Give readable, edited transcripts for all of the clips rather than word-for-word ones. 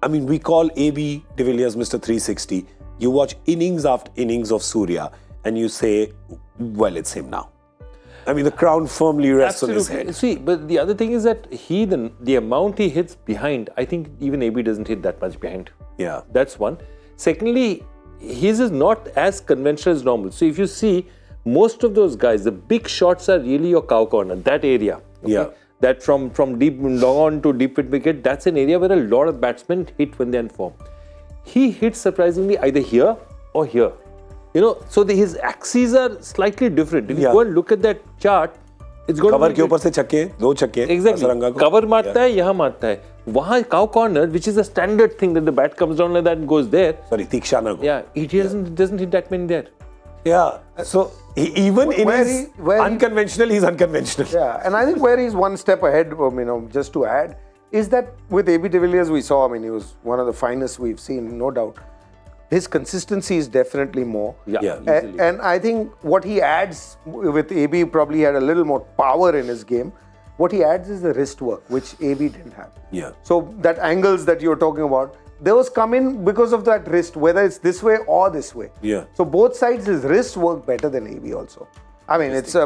I mean, we call AB de Villiers Mr. 360. You watch innings after innings of Surya and you say, well, it's him now. I mean, the crown firmly rests on his head. See, but the other thing is that the amount he hits behind, I think even AB doesn't hit that much behind. Yeah. That's one. Secondly, his is not as conventional as normal. So if you see, most of those guys, the big shots are really your cow corner, that area. Okay? Yeah. That from deep long on to deep mid wicket, that's an area where a lot of batsmen hit when they're in form. He hits surprisingly either here or here. You know, so his axes are slightly different. If you go and look at that chart, it's going cover to be... के ऊपर से छक्के, दो छक्के. Exactly. Cover मारता है, यहाँ मारता है. वहाँ cow corner, which is a standard thing that the bat comes down like that and goes there. Sorry, Tikshana. Yeah, he doesn't hit that many there. Yeah, so even in his unconventional, he's unconventional. Yeah, and I think where he's one step ahead, just to add, is that with AB de Villiers we saw, he was one of the finest we've seen, no doubt. His consistency is definitely more. Yeah. And I think what he adds with AB, probably had a little more power in his game. What he adds is the wrist work, which AB didn't have. Yeah. So that angles that you're talking about, those come in because of that wrist, whether it's this way or this way. Yeah. So both sides, his wrist work better than AB also. I mean, it's a,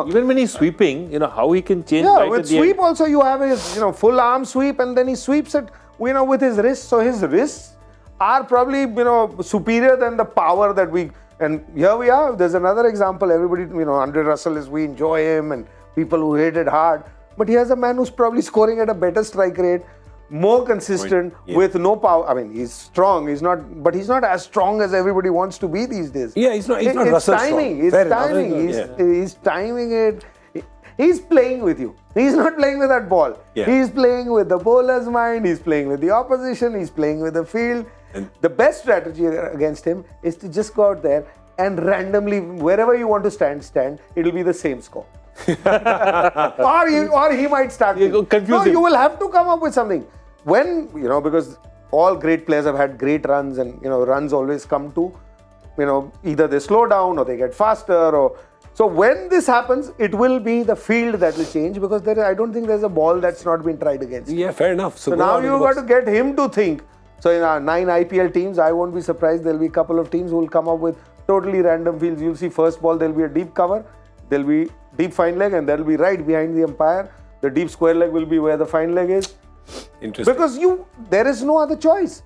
Even when he's sweeping, how he can change. Yeah, right with at the sweep end. also you have his, full arm sweep, and then he sweeps it, with his wrist. So his wrists are probably, superior than the power that we, and here we are. There's another example. Everybody, Andre Russell we enjoy him, and people who hit it hard. But here's a man who's probably scoring at a better strike rate, more consistent, with no power. I mean, he's strong. But he's not as strong as everybody wants to be these days. Yeah, he's not Russell timing. strong. It's timing. He's timing it. He's playing with you. He's not playing with that ball. Yeah. He's playing with the bowler's mind. He's playing with the opposition. He's playing with the field. And the best strategy against him is to just go out there and randomly, wherever you want to stand, it'll be the same score. or he might start. No, you will have to come up with something. When, because all great players have had great runs, and, runs always come to, either they slow down or they get faster. So when this happens, it will be the field that will change, because I don't think there's a ball that's not been tried against. Yeah, fair enough. So now you've got to get him to think. So in our 9 IPL teams, I won't be surprised there'll be a couple of teams who will come up with totally random fields. You'll see first ball, there'll be a deep cover, there'll be deep fine leg, and that'll be right behind the umpire. The deep square leg will be where the fine leg is. Interesting. Because there is no other choice.